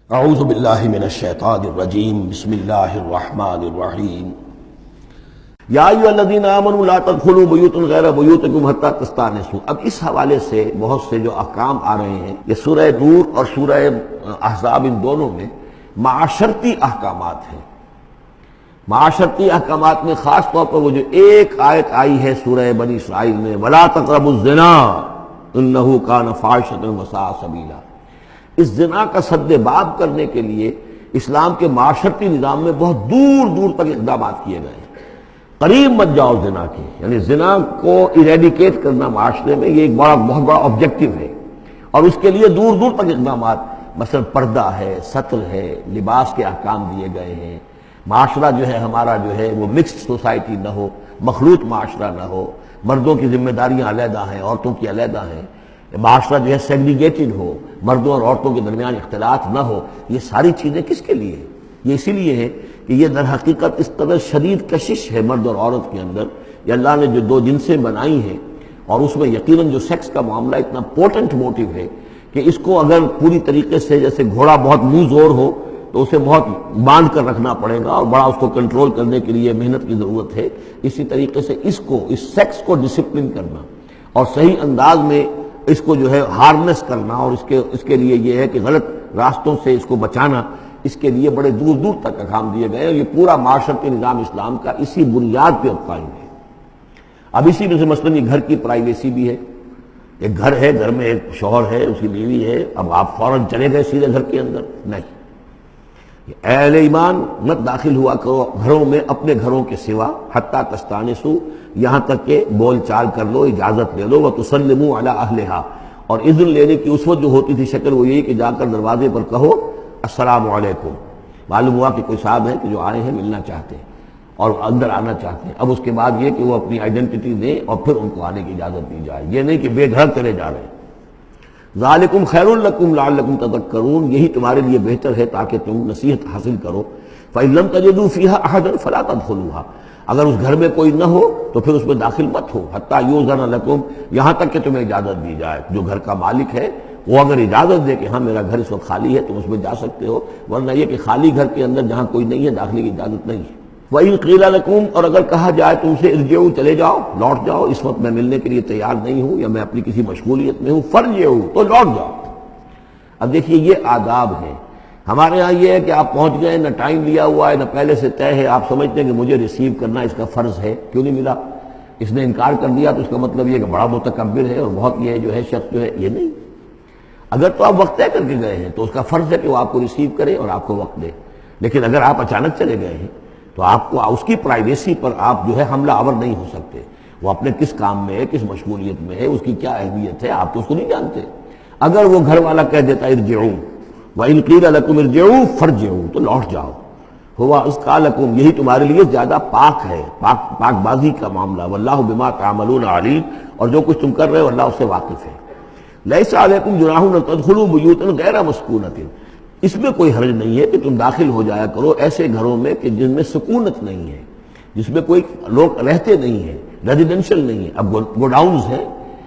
اعوذ باللہ من الشیطان الرجیم بسم اللہ الرحمن الرحیم یا ایھا الذین آمنوا لا تدخلوا بیوتا غیر بیوتکم حتی تستأنسوا۔ اب اس حوالے سے بہت سے جو احکام آ رہے ہیں، یہ سورہ نور اور سورہ احزاب ان دونوں میں معاشرتی احکامات ہیں۔ معاشرتی احکامات میں خاص طور پر وہ جو ایک آیت آئی ہے سورہ بنی اسرائیل میں، وَلَا تَقْرَبُوا الزِّنَا إِنَّهُ كَانَ فَاحِشَةً وَسَاءَ سَبِيلًا۔ اس زنا کا سد باب کرنے کے لیے اسلام کے معاشرتی نظام میں بہت دور دور تک اقدامات کیے گئے ہیں۔ قریب مت جاؤ زنا کے، یعنی زنا کو ایریڈیکیٹ کرنا معاشرے میں یہ ایک بہت بڑا آبجیکٹو ہے، اور اس کے لیے دور دور تک اقدامات، مثلا پردہ ہے، ستر ہے، لباس کے احکام دیے گئے ہیں۔ معاشرہ جو ہے ہمارا جو ہے وہ مکسڈ سوسائٹی نہ ہو، مخلوط معاشرہ نہ ہو، مردوں کی ذمہ داریاں علیحدہ ہیں، عورتوں کی علیحدہ ہیں، معاشرہ جو ہے سیگریگیٹڈ ہو، مردوں اور عورتوں کے درمیان اختلاط نہ ہو۔ یہ ساری چیزیں کس کے لیے؟ یہ اسی لیے ہے کہ یہ در حقیقت اس قدر شدید کشش ہے مرد اور عورت کے اندر، یہ اللہ نے جو دو جنسیں بنائی ہیں، اور اس میں یقیناً جو سیکس کا معاملہ اتنا پوٹنٹ موٹیو ہے کہ اس کو اگر پوری طریقے سے، جیسے گھوڑا بہت منہ زور ہو تو اسے بہت باندھ کر رکھنا پڑے گا، اور بڑا اس کو کنٹرول کرنے کے لیے محنت کی ضرورت ہے، اسی طریقے سے اس سیکس کو ڈسپلن کرنا اور صحیح انداز میں اس کو جو ہے ہارنس کرنا، اور اس کے لیے یہ ہے کہ غلط راستوں سے اس کو بچانا، اس کے لیے بڑے دور دور تک احکام دیے گئے، اور یہ پورا معاشرتی نظام اسلام کا اسی بنیاد پہ اب قائم ہے۔ اب اسی میں سے مثلاً یہ گھر کی پرائیویسی بھی ہے۔ ایک گھر ہے، گھر میں ایک شوہر ہے، اس کی بیوی ہے، اب آپ فوراً چلے گئے سیدھے گھر کے اندر؟ نہیں، اے اہل ایمان مت داخل ہوا کرو گھروں میں اپنے گھروں کے سوا، حتیٰ تستانسوا، یہاں تک کہ بول چال کر لو، اجازت لے لو، وتسلموا علی اہلہا، اور اذن لینے کی اس وقت جو ہوتی تھی شکل وہ یہی کہ جا کر دروازے پر کہو السلام علیکم۔ معلوم ہوا کہ کوئی صاحب ہیں کہ جو آئے ہیں، ملنا چاہتے ہیں اور اندر آنا چاہتے ہیں۔ اب اس کے بعد یہ کہ وہ اپنی آئیڈینٹی دیں اور پھر ان کو آنے کی اجازت دی جائے، یہ نہیں کہ بے گھر چلے جا رہے ہیں۔ ذالکم خیر لکم لعلکم تذکرون، یہی تمہارے لیے بہتر ہے تاکہ تم نصیحت حاصل کرو۔ فإن لم تجدوا فیہا احدا فلا تدخلوها، اگر اس گھر میں کوئی نہ ہو تو پھر اس میں داخل مت ہو، حتیٰ یؤذن لکم، یہاں تک کہ تمہیں اجازت دی جائے۔ جو گھر کا مالک ہے وہ اگر اجازت دے کہ ہاں میرا گھر اس وقت خالی ہے، تم اس میں جا سکتے ہو، ورنہ یہ کہ خالی گھر کے اندر جہاں کوئی نہیں ہے داخلے کی اجازت نہیں ہے۔ وَإِن قِيلَ لَكُمْ، اور اگر کہا جائے تم سے ارجعوا، چلے جاؤ، لوٹ جاؤ، اس وقت میں ملنے کے لیے تیار نہیں ہوں یا میں اپنی کسی مشغولیت میں ہوں، فارجعوا، تو لوٹ جاؤ۔ اب دیکھیے یہ آداب ہیں۔ ہمارے ہاں یہ ہے کہ آپ پہنچ گئے، نہ ٹائم لیا ہوا ہے، نہ پہلے سے طے ہے، آپ سمجھتے ہیں کہ مجھے ریسیو کرنا اس کا فرض ہے، کیوں نہیں ملا؟ اس نے انکار کر دیا تو اس کا مطلب یہ کہ بڑا متکبر ہے اور بہت یہ جو ہے شخص جو ہے، یہ نہیں۔ اگر تو آپ وقت طے کر کے گئے ہیں تو اس کا فرض ہے کہ وہ آپ کو ریسیو کرے اور آپ کو وقت دے، لیکن اگر آپ اچانک چلے گئے ہیں تو آپ کو اس کی پرائیویسی پر آپ جو ہے حملہ آور نہیں ہو سکتے۔ وہ اپنے کس کام میں ہے، کس مشغولیت میں ہے، اس کی کیا اہمیت ہے، آپ تو اس کو نہیں جانتے۔ اگر وہ گھر والا کہہ دیتا ارجعوا، وَإِن قِيلَ لَكُمْ ارْجِعُوا فَارْجِعُوا، تو لوٹ جاؤ، ہوا اذکیٰ لکم، یہی تمہارے لیے زیادہ پاک ہے، پاک بازی کا معاملہ، واللہ بما تعملون علیم، اور جو کچھ تم کر رہے ہو اللہ اس سے واقف ہے۔ لیس علیکم جناح ان تدخلوا بیوتا غیر مسکونۃ، اس میں کوئی حرج نہیں ہے کہ تم داخل ہو جایا کرو ایسے گھروں میں کہ جن میں سکونت نہیں ہے، جس میں کوئی لوگ رہتے نہیں ہیں، ریزیڈینشل نہیں ہے۔ اب گوڈاؤنز ہیں،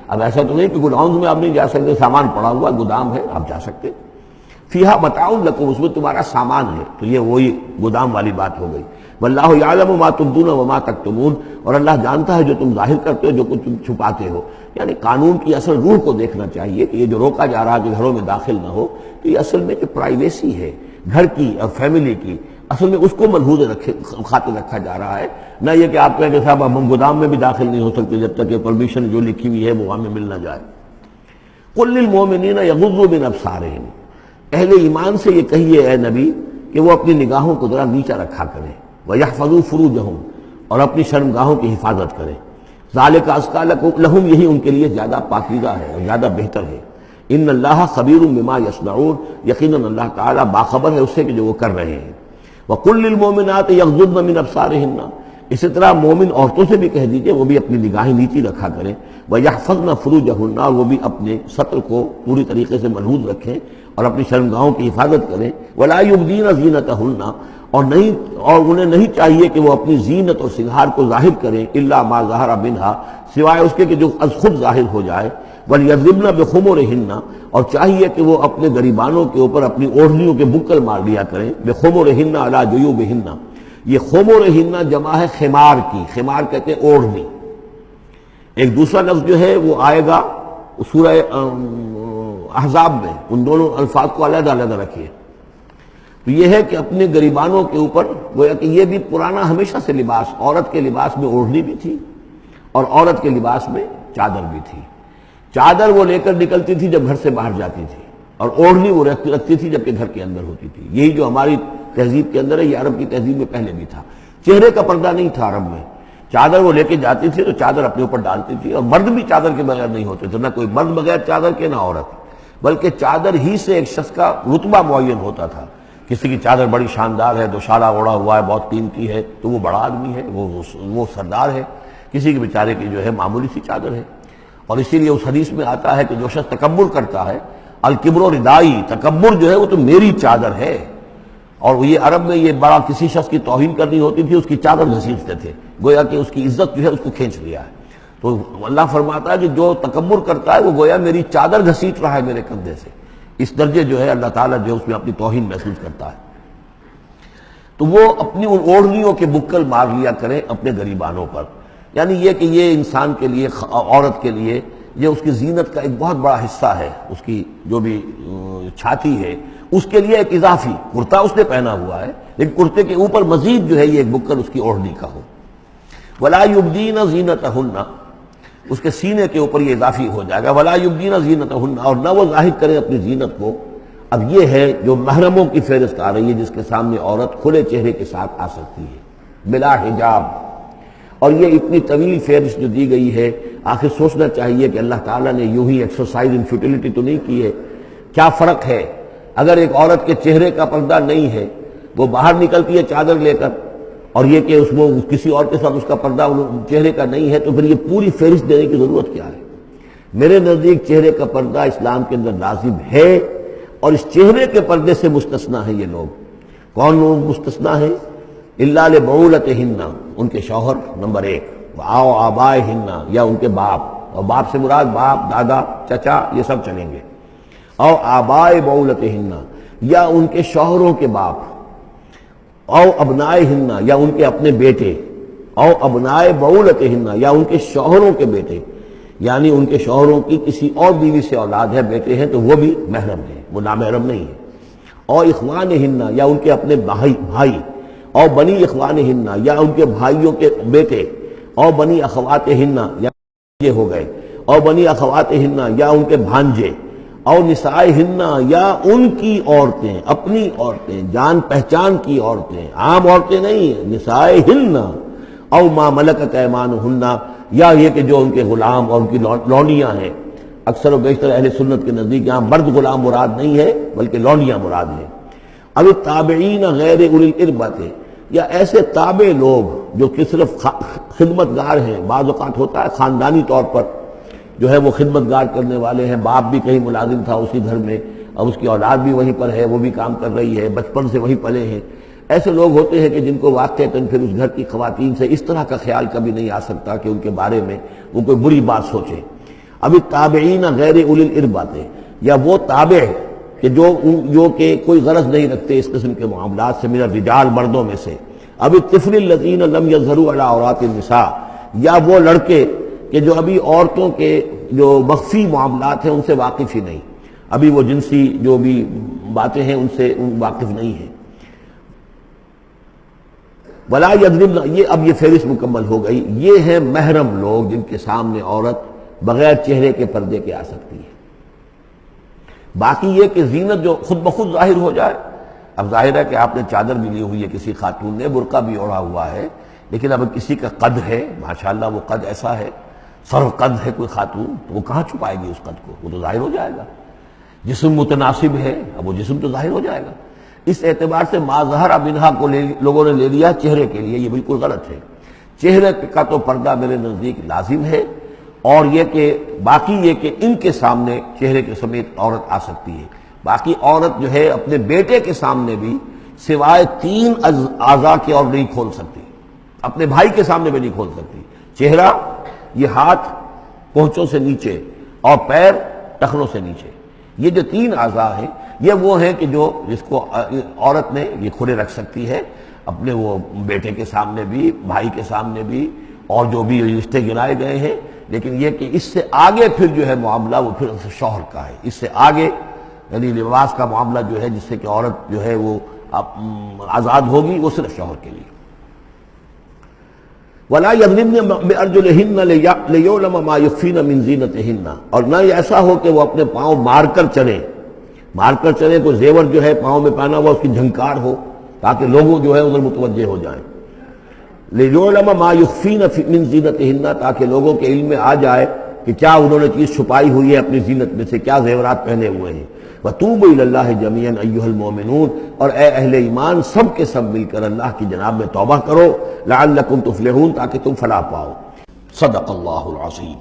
اب ایسا تو نہیں کہ گوڈاؤنز میں آپ نہیں جا سکتے، سامان پڑا ہوا گودام ہے، آپ جا سکتے۔ فیہا متاع لکم، اس میں تمہارا سامان ہے، تو یہ وہی گودام والی بات ہو گئی۔ واللہ یعلم ما تبدون وما تکتمون، اور اللہ جانتا ہے جو تم ظاہر کرتے ہو، جو کچھ تم چھپاتے ہو۔ یعنی قانون کی اصل روح کو دیکھنا چاہیے کہ یہ جو روکا جا رہا ہے کہ گھروں میں داخل نہ ہو، تو یہ اصل میں جو پرائیویسی ہے گھر کی اور فیملی کی، اصل میں اس کو ملحوظ خاطر رکھا جا رہا ہے، نہ یہ کہ آپ کہیں کہ صاحب ہم گودام میں بھی داخل نہیں ہو سکتے جب تک کہ پرمیشن جو لکھی ہوئی ہے وہ ہمیں مل نہ جائے۔ قل للمؤمنین یغضوا من ابصارہم، اہل ایمان سے یہ کہیے اے نبی کہ وہ اپنی نگاہوں کو ذرا نیچا رکھا کریں، وَيَحْفَظُوا فُرُوجَهُمْ، اور اپنی شرمگاہوں کی حفاظت کریں۔ ذَلِكَ أَزْكَىٰ لَهُمْ، یہی ان کے لیے زیادہ پاکیزہ ہے اور زیادہ بہتر ہے۔ ان اللہ خبیر بما یصنعون، یقیناً اللہ تعالیٰ باخبر ہے اس سے کہ جو وہ کر رہے ہیں۔ وَقُل لِّلْمُؤْمِنَاتِ يَغْضُضْنَ مِنْ أَبْصَارِهِنَّ، اسی طرح مومن عورتوں سے بھی کہہ دیجئے وہ بھی اپنی نگاہیں نیچی رکھا کریں۔ وَيَحْفَظْنَ فُرُوجَهُنَّ، اور وہ بھی اپنے سطر کو پوری طریقے سے ملحوظ رکھیں اور اپنی شرمگاہوں کی حفاظت کریں۔ وَلَا يُبْدِينَ زِينَتَهُنَّ، اور انہیں نہیں چاہیے کہ وہ اپنی زینت اور سنگھار کو ظاہر کریں، الا ما ظہر منہا، سوائے اس کے کہ جو از خود ظاہر ہو جائے۔ وَلْيَضْرِبْنَ بِخُمُرِهِنَّ، اور چاہیے کہ وہ اپنے گریبانوں کے اوپر اپنی اوڑھنیوں کے بکل مار لیا کریں، بِخُمُرِهِنَّ عَلَى جُيُوبِهِنَّ، یہ خمرہن جمع ہے خمار کی، خمار کہتے ہیں اوڑھنی۔ ایک دوسرا لفظ جو ہے وہ آئے گا سورہ احزاب میں، ان دونوں الفاظ کو علیحدہ علیحدہ رکھیے۔ تو یہ ہے کہ اپنے گریبانوں کے اوپر، گویا کہ یہ بھی پرانا ہمیشہ سے لباس، عورت کے لباس میں اوڑھنی بھی تھی اور عورت کے لباس میں چادر بھی تھی۔ چادر وہ لے کر نکلتی تھی جب گھر سے باہر جاتی تھی، اور اوڑھنی وہ رکھتی تھی جبکہ گھر کے اندر ہوتی تھی۔ یہی جو ہماری تہذیب کے اندر ہے، یہ عرب کی تہذیب میں پہلے بھی تھا۔ چہرے کا پردہ نہیں تھا عرب میں، چادر وہ لے کے جاتی تھی تو چادر اپنے اوپر ڈالتی تھی، اور مرد بھی چادر کے بغیر نہیں ہوتے تھے، نہ کوئی مرد بغیر چادر کے نہ عورت، بلکہ چادر ہی سے ایک شخص کا رتبہ معین ہوتا تھا۔ کسی کی چادر بڑی شاندار ہے، دوشالہ اوڑھا ہوا ہے، بہت قیمتی ہے، تو وہ بڑا آدمی ہے، وہ سردار ہے۔ کسی کے بیچارے کی جو ہے معمولی سی چادر ہے۔ اور اسی لیے اس حدیث میں آتا ہے کہ جو شخص تکبر کرتا ہے، الکبر ردائی، تکبر جو ہے وہ تو میری چادر ہے۔ اور یہ عرب میں یہ بڑا کسی شخص کی توہین کرنی ہوتی تھی، اس کی چادر گھسیٹتے تھے، گویا کہ اس کی عزت جو ہے اس کو کھینچ لیا ہے۔ تو اللہ فرماتا ہے کہ جو تکبر کرتا ہے وہ گویا میری چادر گھسیٹ رہا ہے میرے کندھے سے۔ اس درجے جو ہے اللہ تعالیٰ جو ہے اس میں اپنی توہین محسوس کرتا ہے۔ تو وہ اپنی ان اوڑھنیوں کے بکل مار لیا کریں اپنے گریبانوں پر، یعنی یہ کہ یہ انسان کے لیے، عورت کے لیے، یہ اس کی زینت کا ایک بہت بڑا حصہ ہے۔ اس کی جو بھی چھاتی ہے اس کے لیے ایک اضافی کرتا اس نے پہنا ہوا ہے، لیکن کرتے کے اوپر مزید جو ہے یہ ایک بکل اس کی اوڑھنی کا ہو۔ وَلَا يُبْدِينَ زِينَتَهُنَّ، اس کے سینے کے اوپر یہ اضافی ہو جائے گا، وَلَا يُبْدِينَ زِينَتَهُنَّ، اور نہ وہ ظاہر کریں اپنی زینت کو۔ اب یہ ہے جو محرموں کی فہرست آ رہی ہے، جس کے سامنے عورت کھلے چہرے کے ساتھ آ سکتی ہے بلا حجاب۔ اور یہ اتنی طویل فہرست جو دی گئی ہے، آخر سوچنا چاہیے کہ اللہ تعالیٰ نے یوں ہی ایکسرسائز ان فیوٹیلٹی تو نہیں کی ہے۔ کیا فرق ہے اگر ایک عورت کے چہرے کا پردہ نہیں ہے، وہ باہر نکلتی ہے چادر لے کر، اور یہ کہ اس میں کسی اور کے ساتھ اس کا پردہ چہرے کا نہیں ہے، تو پھر یہ پوری فہرست دینے کی ضرورت کیا ہے؟ میرے نزدیک چہرے کا پردہ اسلام کے اندر لازم ہے، اور اس چہرے کے پردے سے مستثنا ہیں یہ لوگ۔ کون لوگ مستثنا ہیں؟ الا لبعولتہن، ان کے شوہر نمبر ایک، او آبائہن، یا ان کے باپ، اور باپ سے مراد باپ، دادا، چچا، یہ سب چلیں گے۔ او آبائے بعولتہن، یا ان کے شوہروں کے باپ، او ابنائہن، یا ان کے اپنے بیٹے، او ابنائے بعولتہن، یا ان کے شوہروں کے بیٹے، یعنی ان کے شوہروں کی کسی اور بیوی سے اولاد ہے، بیٹے ہیں، تو وہ بھی محرم ہے، وہ نامحرم نہیں ہے۔ اور اخوانہن، یا ان کے اپنے بھائی، اور بنی اخوانہن، یا ان کے بھائیوں کے بیٹے، اور بنی اخواتہن، یا یہ ہو گئے، اور بنی اخواتہن، یا ان کے بھانجے، اور نسائہن، یا ان کی عورتیں، اپنی عورتیں، جان پہچان کی عورتیں، عام عورتیں نہیں، نسائہن، او ما ملکت ایمانہن، یا یہ کہ جو ان کے غلام اور ان کی لونڈیاں ہیں۔ اکثر و بیشتر اہل سنت کے نزدیک یہاں مرد غلام مراد نہیں ہے بلکہ لونڈیاں مراد ہیں۔ اب تابعین غیر اولی الاربۃ، یا ایسے تابع لوگ جو کہ صرف خدمت گار ہیں، بعض اوقات ہوتا ہے خاندانی طور پر جو ہے وہ خدمت گار کرنے والے ہیں، باپ بھی کہیں ملازم تھا اسی گھر میں، اب اس کی اولاد بھی وہیں پر ہے، وہ بھی کام کر رہی ہے، بچپن سے وہیں پلے ہیں۔ ایسے لوگ ہوتے ہیں کہ جن کو واقعتاً پھر اس گھر کی خواتین سے اس طرح کا خیال کبھی نہیں آ سکتا کہ ان کے بارے میں وہ کوئی بری بات سوچے۔ ابھی تابعین غیر اولی الاربۃ، یا وہ تابع کہ جو کہ کوئی غرض نہیں رکھتے اس قسم کے معاملات سے، من الرجال، مردوں میں سے۔ ابھی الطفل الذین لم یظہروا علی عورات النساء، یا وہ لڑکے کہ جو ابھی عورتوں کے جو مخفی معاملات ہیں ان سے واقف ہی نہیں، ابھی وہ جنسی جو بھی باتیں ہیں ان سے واقف نہیں ہیں۔ ولا یضربن، یہ اب یہ فہرست مکمل ہو گئی۔ یہ ہیں محرم لوگ جن کے سامنے عورت بغیر چہرے کے پردے کے آ سکتی ہے۔ باقی یہ کہ زینت جو خود بخود ظاہر ہو جائے، اب ظاہر ہے کہ آپ نے چادر بھی لی ہوئی ہے، کسی خاتون نے برقع بھی اوڑھا ہوا ہے، لیکن اب کسی کا قد ہے، ماشاءاللہ وہ قد ایسا ہے، سر قد ہے کوئی خاتون، تو وہ کہاں چھپائے گی اس قد کو؟ وہ تو ظاہر ہو جائے گا۔ جسم متناسب ہے، اب وہ جسم تو ظاہر ہو جائے گا۔ اس اعتبار سے ما ظہر منہا کو لوگوں نے لے لیا چہرے کے لیے، یہ بالکل غلط ہے۔ چہرے کا تو پردہ میرے نزدیک لازم ہے، اور یہ کہ باقی یہ کہ ان کے سامنے چہرے کے سمیت عورت آ سکتی ہے۔ باقی عورت جو ہے اپنے بیٹے کے سامنے بھی سوائے 3 اعضاء کے اور نہیں کھول سکتی، اپنے بھائی کے سامنے بھی نہیں کھول سکتی۔ چہرہ، یہ ہاتھ پونچھوں سے نیچے، اور پیر ٹخنوں سے نیچے۔ یہ جو 3 اعضاء ہیں یہ وہ ہیں کہ جو جس کو عورت نے یہ کھلے رکھ سکتی ہے اپنے وہ بیٹے کے سامنے بھی، بھائی کے سامنے بھی، اور جو بھی رشتے گنائے گئے ہیں، لیکن یہ کہ اس سے آگے پھر جو ہے معاملہ وہ پھر شوہر کا ہے، اس سے آگے یعنی لباس کا معاملہ جو ہے جس سے کہ عورت جو ہے وہ آزاد ہوگی، وہ صرف شوہر کے لیے۔ وَلَا يَضْرِبْنَ بِأَرْجُلِهِنَّ لِيُعْلَمَ مَا يُخْفِينَ مِنْ زِينَتِهِنَّ، اور نہ یہ ایسا ہو کہ وہ اپنے پاؤں مار کر چلیں تو زیور جو ہے پاؤں میں پہنا ہوا اس کی جھنکار ہو تاکہ لوگوں جو ہے ادھر متوجہ ہو جائیں۔ لِيُعْلَمَ مَا يُخْفِينَ مِنْ زِينَتِهِنَّ، تاکہ لوگوں کے علم میں آ جائے کہ کیا انہوں نے چیز چھپائی ہوئی ہے اپنی زینت میں سے، کیا زیورات پہنے ہوئے ہیں۔ وَتُوبُوا إِلَى اللَّهِ جَمِيعًا أَيُّهَا الْمُؤْمِنُونَ، اور اے اہل ایمان سب کے سب مل کر اللہ کی جناب میں توبہ کرو، لعلکم تفلحون، تاکہ تم فلاح پاؤ۔ صدق اللہ العظیم۔